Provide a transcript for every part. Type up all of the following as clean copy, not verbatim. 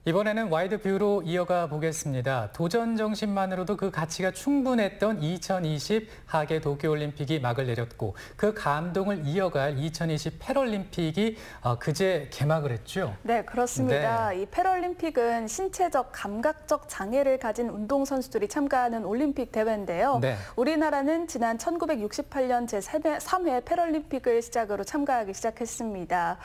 이번에는 와이드 뷰로 이어가 보겠습니다. 도전 정신만으로도 그 가치가 충분했던 2020 하계 도쿄올림픽이 막을 내렸고 그 감동을 이어갈 2020 패럴림픽이 그제 개막을 했죠. 네, 그렇습니다. 네. 이 패럴림픽은 신체적, 감각적 장애를 가진 운동선수들이 참가하는 올림픽 대회인데요. 네. 우리나라는 지난 1968년 제3회 패럴림픽을 시작으로 참가하기 시작했습니다.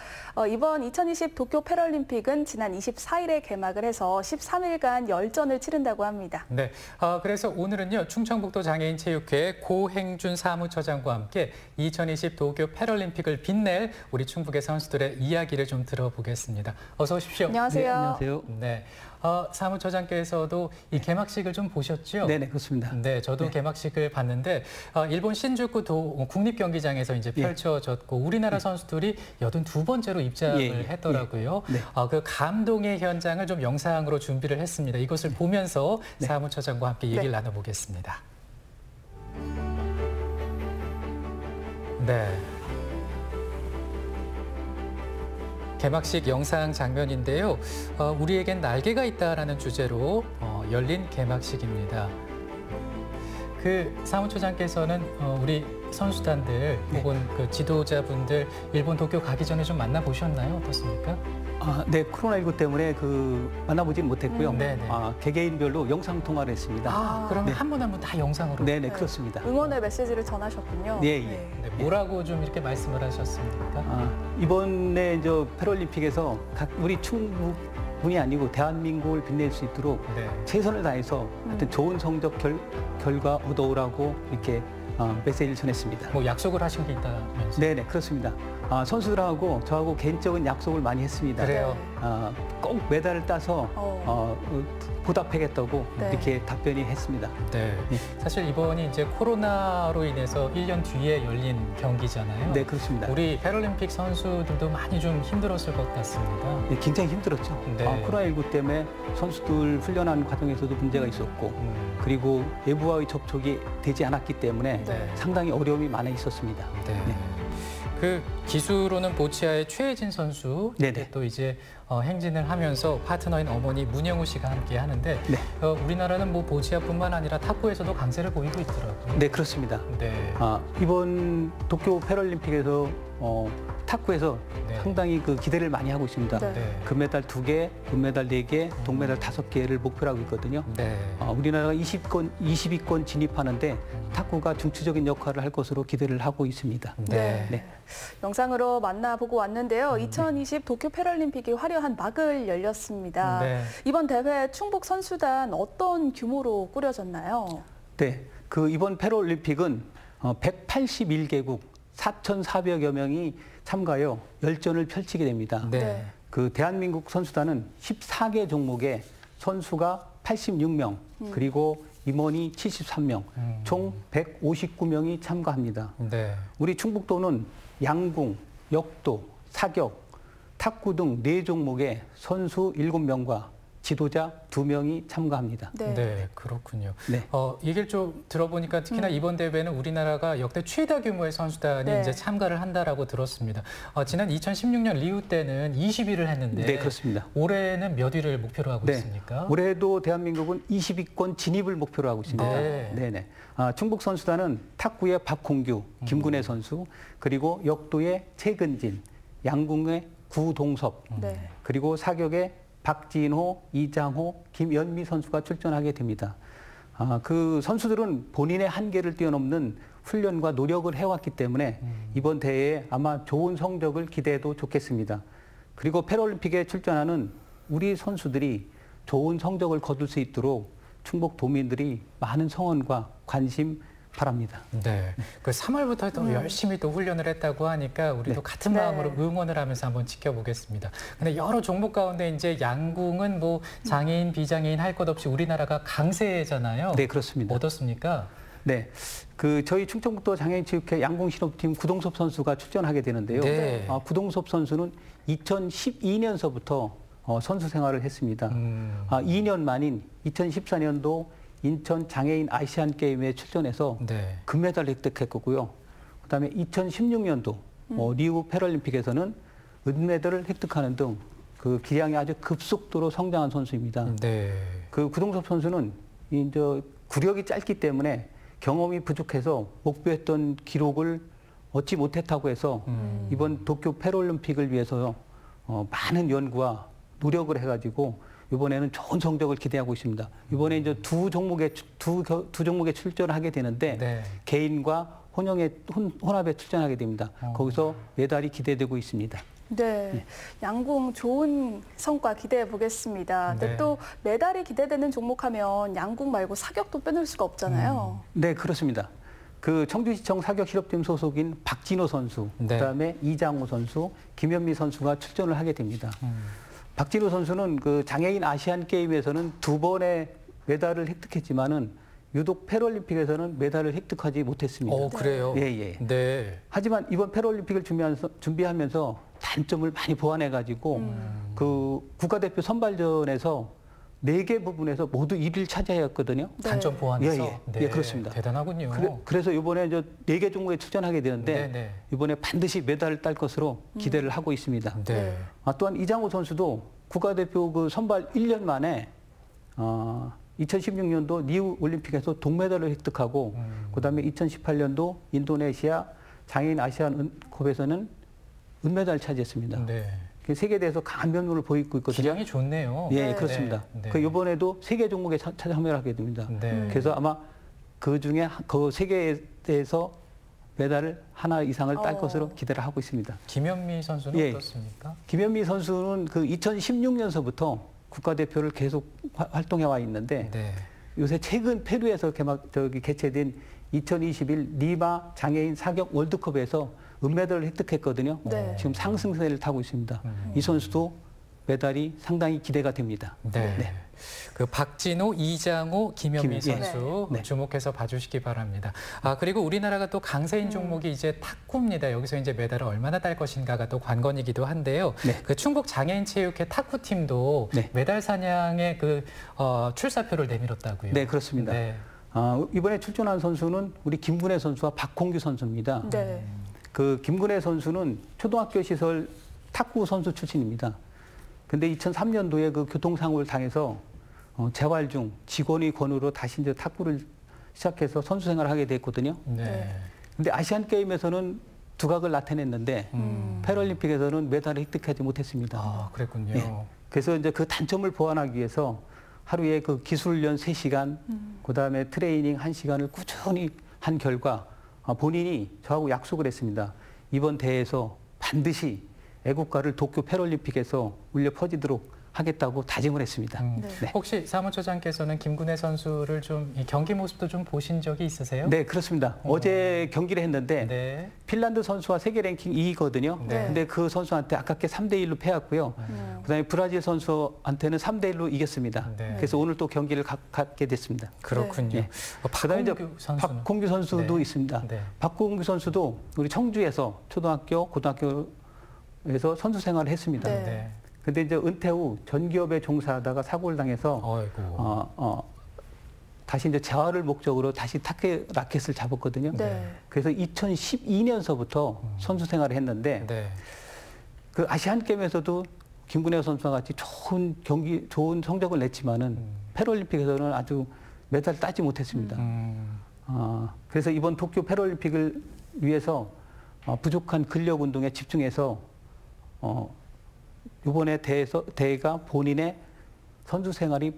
이번 2020 도쿄 패럴림픽은 지난 24일에 개막을 해서 13일간 열전을 치른다고 합니다. 네, 그래서 오늘은요 충청북도 장애인체육회 고행준 사무처장과 함께 2020 도쿄 패럴림픽을 빛낼 우리 충북의 선수들의 이야기를 좀 들어보겠습니다. 어서 오십시오. 안녕하세요. 네, 안녕하세요. 네, 사무처장께서도 이 개막식을 좀 보셨죠? 네, 그렇습니다. 네, 저도 네. 개막식을 봤는데 일본 신주쿠 국립경기장에서 이제 펼쳐졌고 우리나라 선수들이 82번째로 입장을 했더라고요. 네. 그 감동의 현장을 좀 영상으로 준비를 했습니다. 이것을 보면서 사무처장과 함께 얘기를 나눠보겠습니다. 네. 개막식 영상 장면인데요. 우리에겐 날개가 있다라는 주제로 열린 개막식입니다. 그 사무처장께서는 우리 선수단들 혹은 그 지도자분들 일본 도쿄 가기 전에 좀 만나보셨나요? 어떻습니까? 네, 코로나19 때문에 만나보지는 못했고요. 네네. 개개인별로 영상 통화를 했습니다. 그러면 네. 한 분 한 분 다 영상으로? 네, 그렇습니다. 응원의 메시지를 전하셨군요. 네, 네, 뭐라고 좀 이렇게 말씀을 하셨습니까? 이번에 우리 충북뿐이 아니고 대한민국을 빛낼 수 있도록 최선을 다해서 하여튼 좋은 성적 결과 얻어오라고 이렇게 메시지를 전했습니다. 뭐 약속을 하신 게 있다면서요? 네, 그렇습니다. 선수들하고 저하고 개인적인 약속을 많이 했습니다. 그래요? 꼭 메달을 따서 보답하겠다고 이렇게 답변이 했습니다. 네. 사실 이번이 이제 코로나로 인해서 1년 뒤에 열린 경기잖아요. 네, 그렇습니다. 우리 패럴림픽 선수들도 많이 좀 힘들었을 것 같습니다. 네, 굉장히 힘들었죠. 네. 코로나19 때문에 선수들 훈련하는 과정에서도 문제가 있었고 그리고 외부와의 접촉이 되지 않았기 때문에 상당히 어려움이 많이 있었습니다. 네. 그 기수로는 보치아의 최혜진 선수 또 이제 행진을 하면서 파트너인 어머니 문영우 씨가 함께 하는데 우리나라는 뭐 보치아뿐만 아니라 탁구에서도 강세를 보이고 있더라고요. 네, 그렇습니다. 네. 이번 도쿄 패럴림픽에서 탁구에서 상당히 기대를 많이 하고 있습니다. 금메달 2개, 금메달 4개, 동메달 5개를 목표로 하고 있거든요. 우리나라가 20위권 진입하는데 탁구가 중추적인 역할을 할 것으로 기대를 하고 있습니다. 네. 영상으로 만나보고 왔는데요. 2020 도쿄 패럴림픽이 화려한 막을 열렸습니다. 이번 대회 충북 선수단 어떤 규모로 꾸려졌나요? 네, 이번 패럴림픽은 181개국 4,400여 명이 참가하여 열전을 펼치게 됩니다. 대한민국 선수단은 14개 종목에 선수가 86명, 그리고 임원이 73명, 총 159명이 참가합니다. 우리 충북도는 양궁, 역도, 사격, 탁구 등 4종목에 선수 7명과 지도자 2명이 참가합니다. 네, 그렇군요. 얘기를 좀 들어보니까 특히나 이번 대회는 우리나라가 역대 최다 규모의 선수단이 이제 참가를 한다라고 들었습니다. 지난 2016년 리우 때는 20위를 했는데 그렇습니다. 올해는 몇 위를 목표로 하고 있습니까? 올해도 대한민국은 20위권 진입을 목표로 하고 있습니다. 충북 선수단은 탁구의 박홍규, 김군혜 선수, 그리고 역도의 최근진, 양궁의 구동섭, 그리고 사격의 박진호, 이장호, 김연미 선수가 출전하게 됩니다. 그 선수들은 본인의 한계를 뛰어넘는 훈련과 노력을 해왔기 때문에 이번 대회에 아마 좋은 성적을 기대해도 좋겠습니다. 그리고 패럴림픽에 출전하는 우리 선수들이 좋은 성적을 거둘 수 있도록 충북 도민들이 많은 성원과 관심 바랍니다. 그 3월부터 또 열심히 또 훈련을 했다고 하니까 우리도 같은 마음으로 응원을 하면서 한번 지켜보겠습니다. 근데 여러 종목 가운데 이제 양궁은 뭐 장애인, 비장애인 할 것 없이 우리나라가 강세잖아요. 네, 그렇습니다. 어떻습니까? 네, 저희 충청북도 장애인체육회 양궁신업팀 구동섭 선수가 출전하게 되는데요. 구동섭 선수는 2012년서부터 선수 생활을 했습니다. 2년 만인 2014년도 인천 장애인 아시안 게임에 출전해서 금메달을 획득했고요. 그다음에 2016년도 리우 패럴림픽에서는 은메달을 획득하는 등 그 기량이 아주 급속도로 성장한 선수입니다. 네. 그 구동섭 선수는 이제 구력이 짧기 때문에 경험이 부족해서 목표했던 기록을 얻지 못했다고 해서 이번 도쿄 패럴림픽을 위해서 많은 연구와 노력을 해가지고 이번에는 좋은 성적을 기대하고 있습니다. 이번에 이제 두 종목에 출전을 하게 되는데 네. 개인과 혼합에 출전하게 됩니다. 거기서 메달이 기대되고 있습니다. 네, 양궁 좋은 성과 기대해 보겠습니다. 근데 네. 또 메달이 기대되는 종목하면 양궁 말고 사격도 빼놓을 수가 없잖아요. 네, 그렇습니다. 그 청주시청 사격실업팀 소속인 박진호 선수, 네. 그다음에 이장호 선수, 김현미 선수가 출전을 하게 됩니다. 박진호 선수는 그 장애인 아시안 게임에서는 2번의 메달을 획득했지만은 유독 패럴림픽에서는 메달을 획득하지 못했습니다. 그래요? 예, 예. 네. 하지만 이번 패럴림픽을 준비하면서 단점을 많이 보완해가지고 그 국가대표 선발전에서 4개 부분에서 모두 1위를 차지하였거든요. 네. 단점 보완해서. 예, 예. 네. 예, 그렇습니다. 대단하군요. 그래서 이번에 이제 4개 종목에 출전하게 되는데 네. 이번에 반드시 메달을 딸 것으로 기대를 하고 있습니다. 네. 또한 이장호 선수도 국가대표 그 선발 1년 만에 2016년도 리우 올림픽에서 동메달을 획득하고 그다음에 2018년도 인도네시아 장애인 아시안컵에서는 은메달을 차지했습니다. 네. 세계대회에서 강한 면모를 보이고 있거든요. 기량이 좋네요. 예, 네. 그렇습니다. 네. 그 이번에도 3개 종목에 참여를 하게 됩니다. 네. 그래서 아마 그 중에 그 3개에서 메달을 하나 이상을 딸 것으로 기대를 하고 있습니다. 김현미 선수는 예. 어떻습니까? 김현미 선수는 그 2016년서부터 국가대표를 계속 활동해 와 있는데 네. 요새 최근 페루에서 개최된 2021 리마 장애인 사격 월드컵에서 은메달을 획득했거든요. 네. 지금 상승세를 타고 있습니다. 이 선수도 메달이 상당히 기대가 됩니다. 네. 네. 그 박진호, 이장호, 김현미 선수 네. 주목해서 봐주시기 바랍니다. 그리고 우리나라가 또 강세인 종목이 이제 탁구입니다. 여기서 이제 메달을 얼마나 딸 것인가가 또 관건이기도 한데요. 네. 그 충북 장애인체육회 탁구팀도 네. 메달 사냥에 그 출사표를 내밀었다고요. 네, 그렇습니다. 네. 이번에 출전한 선수는 우리 김근혜 선수와 박홍규 선수입니다. 네. 그 김근혜 선수는 초등학교 시설 탁구 선수 출신입니다. 근데 2003년도에 그 교통사고를 당해서 재활 중 직원의 권유로 다시 이제 탁구를 시작해서 선수 생활을 하게 됐거든요. 네. 근데 아시안 게임에서는 두각을 나타냈는데 패럴림픽에서는 메달을 획득하지 못했습니다. 그랬군요. 예. 그래서 이제 그 단점을 보완하기 위해서 하루에 그 기술 훈련 3시간, 그다음에 트레이닝 1시간을 꾸준히 한 결과 본인이 저하고 약속을 했습니다. 이번 대회에서 반드시 애국가를 도쿄 패럴림픽에서 울려 퍼지도록 하겠다고 다짐을 했습니다. 네. 혹시 사무처장께서는 김근혜 선수를 좀 이 경기 모습도 좀 보신 적이 있으세요? 네, 그렇습니다. 어제 경기를 했는데 네. 핀란드 선수와 세계 랭킹 2위거든요. 네. 근데 그 선수한테 아깝게 3대1로 패했고요. 그다음에 브라질 선수한테는 3대1로 이겼습니다. 네. 그래서 오늘 또 경기를 갖게 됐습니다. 그렇군요. 네. 그다음에 이제 박홍규 선수는? 박홍규 선수도 네. 있습니다. 네. 박홍규 선수도 우리 청주에서 초등학교, 고등학교에서 선수 생활을 했습니다. 네. 네. 근데 이제 은퇴 후 전기업에 종사하다가 사고를 당해서 어이고. 다시 이제 재활을 목적으로 다시 라켓을 잡았거든요. 네. 그래서 2012년서부터 선수 생활을 했는데 네. 그 아시안 게임에서도 김근혜 선수와 같이 좋은 성적을 냈지만은 패럴림픽에서는 아주 메달을 따지 못했습니다. 그래서 이번 도쿄 패럴림픽을 위해서 부족한 근력 운동에 집중해서 이번에 대회가 본인의 선수 생활이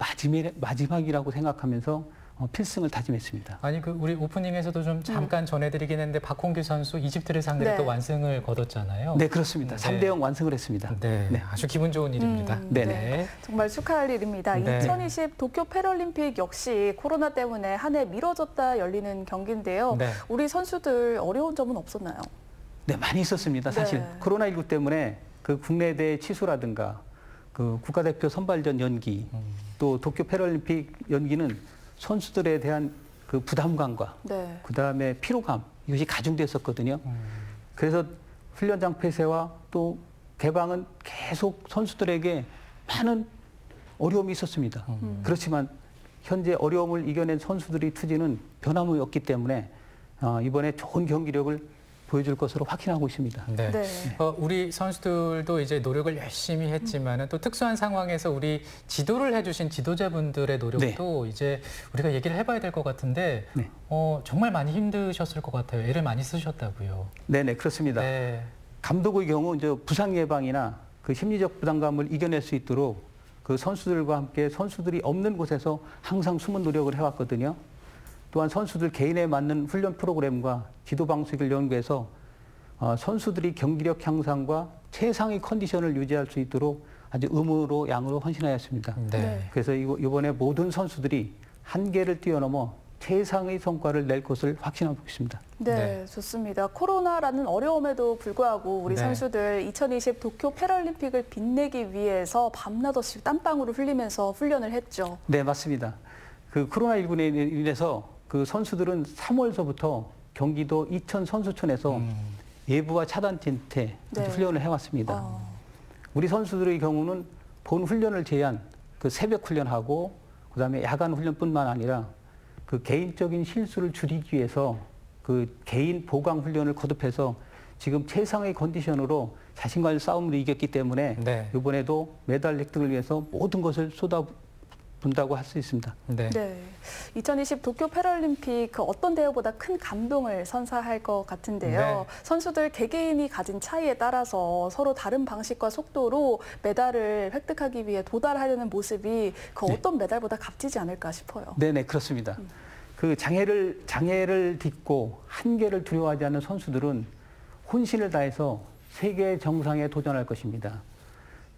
마지막이라고 생각하면서 필승을 다짐했습니다. 아니 그 우리 오프닝에서도 좀 잠깐 전해드리긴 했는데 박홍규 선수 이집트를 상대로 네. 또 완승을 거뒀잖아요. 네, 그렇습니다. 네. 3대0 완승을 했습니다. 네, 네. 아주 기분 좋은 일입니다. 네네. 정말 축하할 일입니다. 네. 2020 도쿄 패럴림픽 역시 코로나 때문에 한 해 미뤄졌다 열리는 경기인데요. 네. 우리 선수들 어려운 점은 없었나요? 네, 많이 있었습니다. 사실 네. 코로나19 때문에 그 국내 대회 취소라든가 그 국가대표 선발전 연기 또 도쿄 패럴림픽 연기는 선수들에 대한 그 부담감과 네. 그다음에 피로감 이것이 가중됐었거든요. 그래서 훈련장 폐쇄와 또 개방은 계속 선수들에게 많은 어려움이 있었습니다. 그렇지만 현재 어려움을 이겨낸 선수들의 투지는 변함이 없기 때문에 이번에 좋은 경기력을 보여줄 것으로 확신하고 있습니다. 네. 우리 선수들도 이제 노력을 열심히 했지만은 또 특수한 상황에서 우리 지도를 해주신 지도자분들의 노력도 이제 우리가 얘기를 해봐야 될 것 같은데 정말 많이 힘드셨을 것 같아요. 애를 많이 쓰셨다고요. 네네, 그렇습니다. 감독의 경우 이제 부상 예방이나 그 심리적 부담감을 이겨낼 수 있도록 그 선수들과 함께 선수들이 없는 곳에서 항상 숨은 노력을 해왔거든요. 또한 선수들 개인에 맞는 훈련 프로그램과 지도 방식을 연구해서 선수들이 경기력 향상과 최상의 컨디션을 유지할 수 있도록 아주 음으로 양으로 헌신하였습니다. 그래서 이번에 모든 선수들이 한계를 뛰어넘어 최상의 성과를 낼 것을 확신하고 있습니다. 네, 좋습니다. 코로나라는 어려움에도 불구하고 우리 선수들 2020 도쿄 패럴림픽을 빛내기 위해서 밤낮 없이 땀방울을 흘리면서 훈련을 했죠. 네, 맞습니다. 그 코로나19로 인해서 그 선수들은 3월서부터 경기도 이천 선수촌에서 예부와 차단 텐트에 훈련을 해왔습니다. 우리 선수들의 경우는 본 훈련을 제한 그 새벽 훈련하고 그다음에 야간 훈련뿐만 아니라 그 개인적인 실수를 줄이기 위해서 그 개인 보강 훈련을 거듭해서 지금 최상의 컨디션으로 자신과의 싸움을 이겼기 때문에 이번에도 메달 획득을 위해서 모든 것을 쏟아분다고 할 수 있습니다. 2020 도쿄 패럴림픽 그 어떤 대회보다 큰 감동을 선사할 것 같은데요. 선수들 개개인이 가진 차이에 따라서 서로 다른 방식과 속도로 메달을 획득하기 위해 도달하려는 모습이 그 어떤 메달보다 값지지 않을까 싶어요. 네네, 그렇습니다. 그 장애를 딛고 한계를 두려워하지 않는 선수들은 혼신을 다해서 세계 정상에 도전할 것입니다.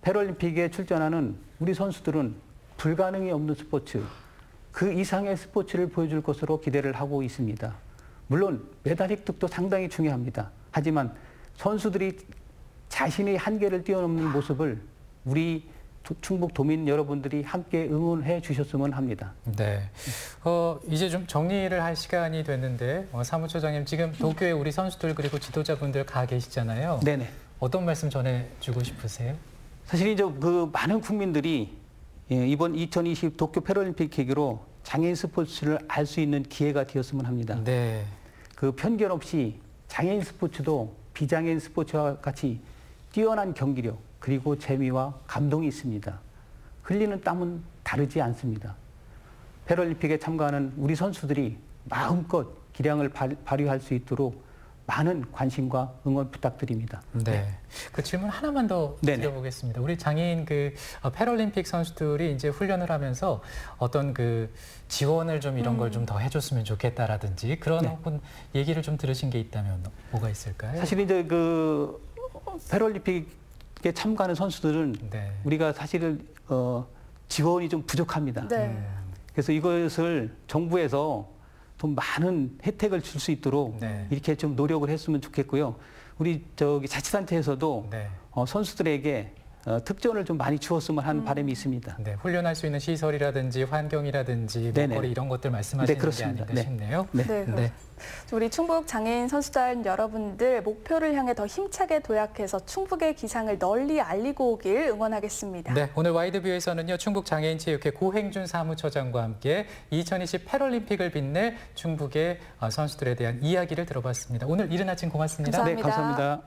패럴림픽에 출전하는 우리 선수들은 불가능이 없는 스포츠, 그 이상의 스포츠를 보여줄 것으로 기대를 하고 있습니다. 물론 메달 획득도 상당히 중요합니다. 하지만 선수들이 자신의 한계를 뛰어넘는 모습을 우리 충북 도민 여러분들이 함께 응원해 주셨으면 합니다. 이제 좀 정리를 할 시간이 됐는데 사무처장님 지금 도쿄에 우리 선수들 그리고 지도자분들 가 계시잖아요. 어떤 말씀 전해주고 싶으세요? 사실 이제 그 많은 국민들이 이번 2020 도쿄 패럴림픽 계기로 장애인 스포츠를 알 수 있는 기회가 되었으면 합니다. 그 편견 없이 장애인 스포츠도 비장애인 스포츠와 같이 뛰어난 경기력 그리고 재미와 감동이 있습니다. 흘리는 땀은 다르지 않습니다. 패럴림픽에 참가하는 우리 선수들이 마음껏 기량을 발휘할 수 있도록 많은 관심과 응원 부탁드립니다. 그 질문 하나만 더 드려보겠습니다. 우리 장애인 그 패럴림픽 선수들이 이제 훈련을 하면서 어떤 그 지원을 좀 이런 걸 좀 더 해줬으면 좋겠다라든지 그런 얘기를 좀 들으신 게 있다면 뭐가 있을까요? 사실 이제 그 패럴림픽에 참가하는 선수들은 우리가 사실은 지원이 좀 부족합니다. 그래서 이것을 정부에서 좀 많은 혜택을 줄 수 있도록 이렇게 좀 노력을 했으면 좋겠고요. 우리 자치단체에서도 선수들에게 특전을 좀 많이 주었으면 하는 바람이 있습니다. 훈련할 수 있는 시설이라든지 환경이라든지 먹거리 이런 것들 말씀하시는 게 아닌가 싶네요. 우리 충북 장애인 선수단 여러분들 목표를 향해 더 힘차게 도약해서 충북의 기상을 널리 알리고 오길 응원하겠습니다. 오늘 와이드뷰에서는요 충북 장애인체육회 고행준 사무처장과 함께 2020 패럴림픽을 빛낼 충북의 선수들에 대한 이야기를 들어봤습니다. 오늘 이른 아침 고맙습니다. 감사합니다.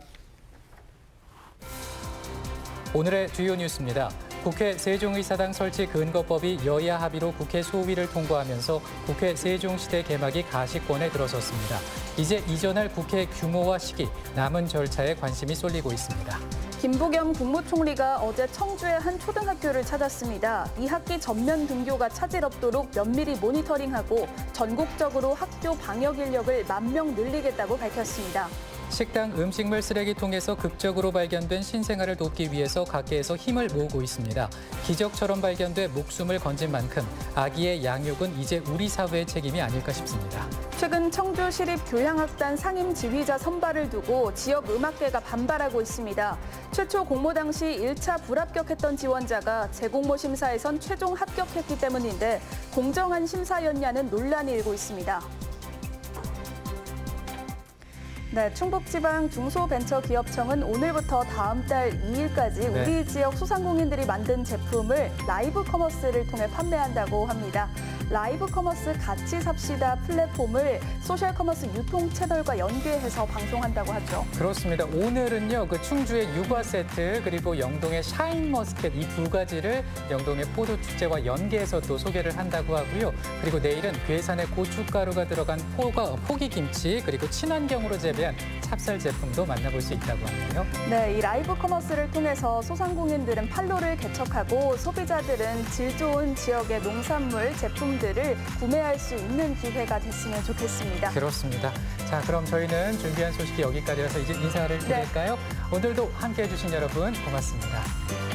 오늘의 주요 뉴스입니다. 국회 세종의사당 설치 근거법이 여야 합의로 국회 소위를 통과하면서 국회 세종시대 개막이 가시권에 들어섰습니다. 이제 이전할 국회 규모와 시기, 남은 절차에 관심이 쏠리고 있습니다. 김부겸 국무총리가 어제 청주의 한 초등학교를 찾았습니다. 2학기 전면 등교가 차질 없도록 면밀히 모니터링하고 전국적으로 학교 방역 인력을 10,000명 늘리겠다고 밝혔습니다. 식당 음식물 쓰레기통에서 극적으로 발견된 신생아를 돕기 위해서 각계에서 힘을 모으고 있습니다. 기적처럼 발견돼 목숨을 건진 만큼 아기의 양육은 이제 우리 사회의 책임이 아닐까 싶습니다. 최근 청주시립교향악단 상임 지휘자 선발을 두고 지역 음악계가 반발하고 있습니다. 최초 공모 당시 1차 불합격했던 지원자가 재공모 심사에선 최종 합격했기 때문인데 공정한 심사였냐는 논란이 일고 있습니다. 충북지방 중소벤처기업청은 오늘부터 다음 달 2일까지 우리 지역 소상공인들이 만든 제품을 라이브 커머스를 통해 판매한다고 합니다. 라이브 커머스 같이 삽시다 플랫폼을 소셜 커머스 유통 채널과 연계해서 방송한다고 하죠. 그렇습니다. 오늘은요, 그 충주의 유과 세트 그리고 영동의 샤인머스켓 이 두 가지를 영동의 포도 축제와 연계해서 또 소개를 한다고 하고요. 그리고 내일은 괴산의 고춧가루가 들어간 포기김치 그리고 친환경으로 재배한 찹쌀 제품도 만나볼 수 있다고 하네요. 네, 이 라이브 커머스를 통해서 소상공인들은 판로를 개척하고 소비자들은 질 좋은 지역의 농산물 제품들을 구매할 수 있는 기회가 됐으면 좋겠습니다. 그렇습니다. 자, 그럼 저희는 준비한 소식이 여기까지라서 이제 인사를 드릴까요? 오늘도 함께해 주신 여러분 고맙습니다.